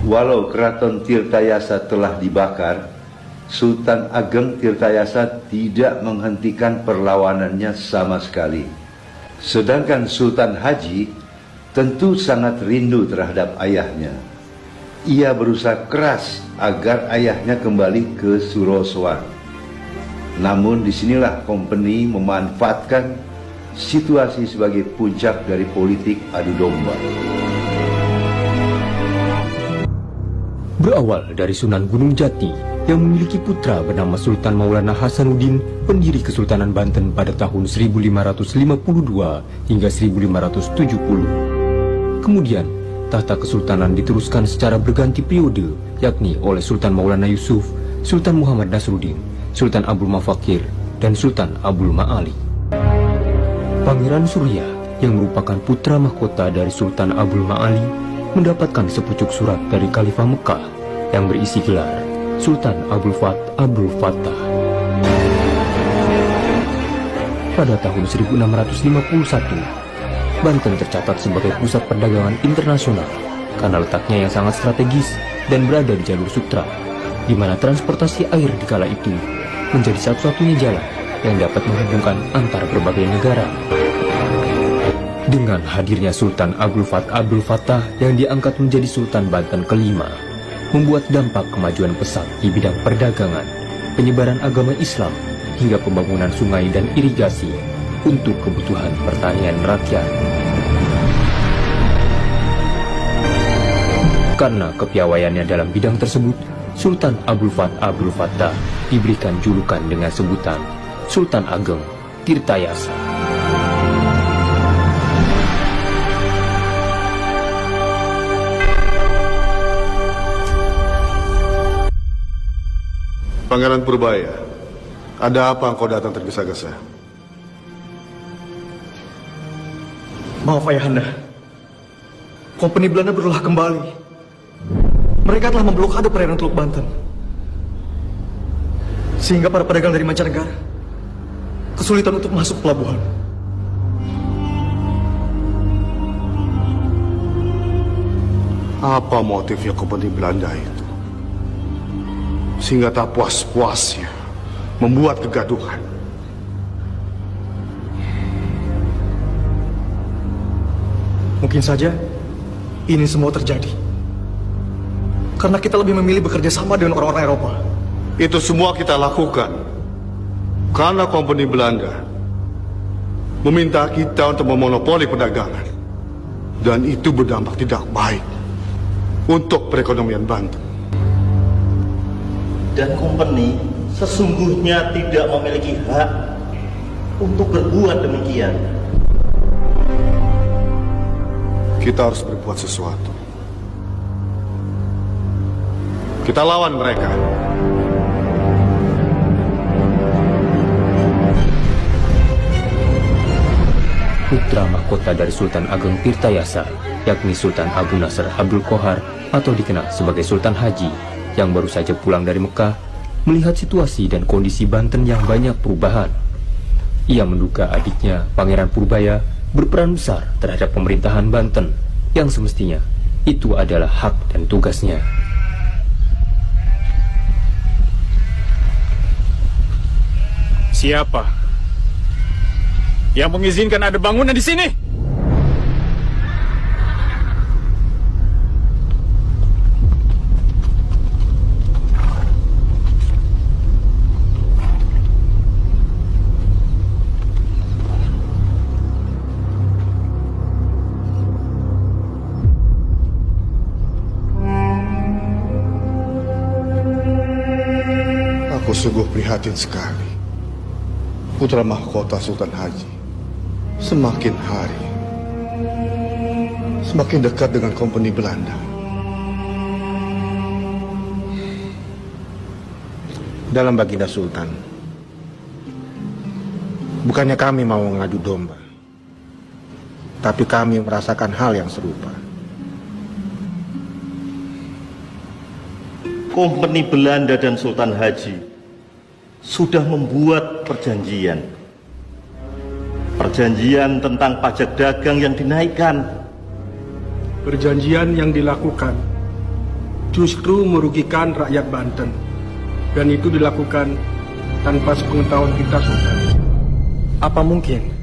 Walau keraton Tirtayasa telah dibakar, Sultan Ageng Tirtayasa tidak menghentikan perlawanannya sama sekali. Sedangkan Sultan Haji tentu sangat rindu terhadap ayahnya. Ia berusaha keras agar ayahnya kembali ke Surosoan. Namun disinilah Company memanfaatkan situasi sebagai puncak dari politik adu domba. Berawal dari Sunan Gunung Jati yang memiliki putra bernama Sultan Maulana Hasanuddin, pendiri Kesultanan Banten pada tahun 1552 hingga 1570. Kemudian, tahta kesultanan diteruskan secara berganti periode, yakni oleh Sultan Maulana Yusuf, Sultan Muhammad Nasruddin, Sultan Abdul Mafakir, dan Sultan Abdul Ma'ali. Pangeran Surya, yang merupakan putra mahkota dari Sultan Abdul Ma'ali, mendapatkan sepucuk surat dari Khalifah Mekah yang berisi gelar Sultan Abdul Fattah. Pada tahun 1651, Banten tercatat sebagai pusat perdagangan internasional karena letaknya yang sangat strategis dan berada di jalur sutra, di mana transportasi air di kala itu menjadi satu-satunya jalan yang dapat menghubungkan antar berbagai negara. Dengan hadirnya Sultan Abdul Fattah yang diangkat menjadi Sultan Banten kelima, membuat dampak kemajuan pesat di bidang perdagangan, penyebaran agama Islam, hingga pembangunan sungai dan irigasi untuk kebutuhan pertanian rakyat. Karena kepiawaiannya dalam bidang tersebut, Sultan Abdul Fattah diberikan julukan dengan sebutan Sultan Ageng Tirtayasa. Pangeran Purbaya, ada apa engkau datang tergesa-gesa? Maaf Ayahanda, Company Belanda berulah kembali. Mereka telah memblokade perairan Teluk Banten, sehingga para pedagang dari mancanegara kesulitan untuk masuk pelabuhan. Apa motifnya Company Belanda itu? Sehingga tak puas-puasnya membuat kegaduhan. Mungkin saja ini semua terjadi karena kita lebih memilih bekerja sama dengan orang-orang Eropa. Itu semua kita lakukan karena Company Belanda meminta kita untuk memonopoli perdagangan, dan itu berdampak tidak baik untuk perekonomian Banten. Dan Company sesungguhnya tidak memiliki hak untuk berbuat demikian. Kita harus berbuat sesuatu. Kita lawan mereka. Putra mahkota dari Sultan Ageng Tirtayasa, yakni Sultan Abu Nasr Abdul Qohar atau dikenal sebagai Sultan Haji, yang baru saja pulang dari Mekah, melihat situasi dan kondisi Banten yang banyak perubahan. Ia menduga adiknya, Pangeran Purbaya, berperan besar terhadap pemerintahan Banten, yang semestinya itu adalah hak dan tugasnya. Siapa yang mengizinkan ada bangunan di sini? Aku sungguh prihatin sekali. Putra mahkota Sultan Haji semakin hari semakin dekat dengan Company Belanda. Dalam baginda Sultan, bukannya kami mau mengadu domba, tapi kami merasakan hal yang serupa. Company Belanda dan Sultan Haji sudah membuat perjanjian tentang pajak dagang yang dinaikkan. Perjanjian yang dilakukan justru merugikan rakyat Banten. Dan itu dilakukan tanpa sepengetahuan kita, Sultan. Apa mungkin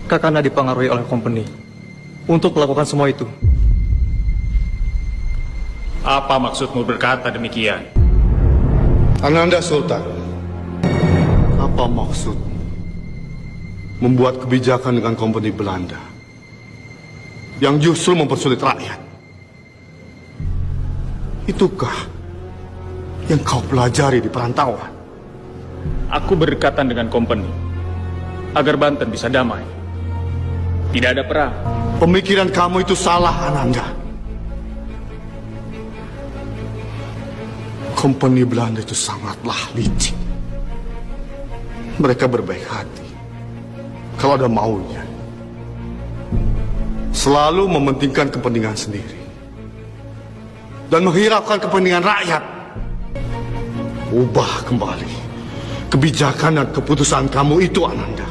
Kakanda dipengaruhi oleh company untuk melakukan semua itu? Apa maksudmu berkata demikian? Ananda Sultan, apa maksud membuat kebijakan dengan kompeni Belanda yang justru mempersulit rakyat? Itukah yang kau pelajari di perantauan? Aku berdekatan dengan company agar Banten bisa damai. Tidak ada perang. Pemikiran kamu itu salah, Ananda. Kompeni Belanda itu sangatlah licik. Mereka berbaik hati kalau ada maunya. Selalu mementingkan kepentingan sendiri dan menghiraukan kepentingan rakyat. Ubah kembali kebijakan dan keputusan kamu itu, Ananda.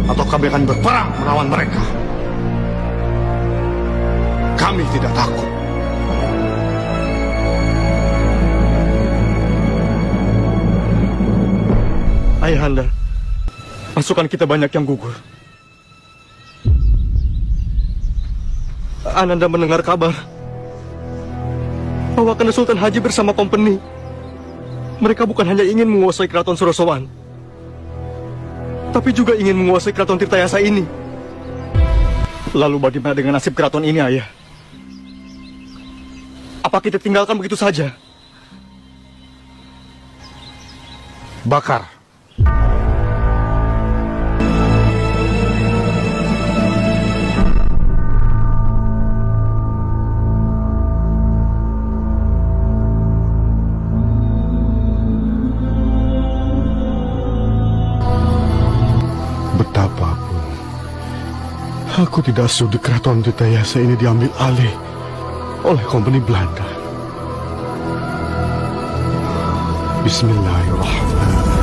Atau kami akan berperang melawan mereka. Kami tidak takut. Ayahanda, pasukan kita banyak yang gugur. Ananda mendengar kabar bahwa Kanda Sultan Haji bersama company. Mereka bukan hanya ingin menguasai keraton Surasowan, tapi juga ingin menguasai keraton Tirtayasa ini. Lalu bagaimana dengan nasib keraton ini, Ayah? Apa kita tinggalkan begitu saja? Bakar. Betapapun aku tidak sudi keraton Tirtayasa ini diambil alih oleh kompeni Belanda. Bismillahirrahmanirrahim.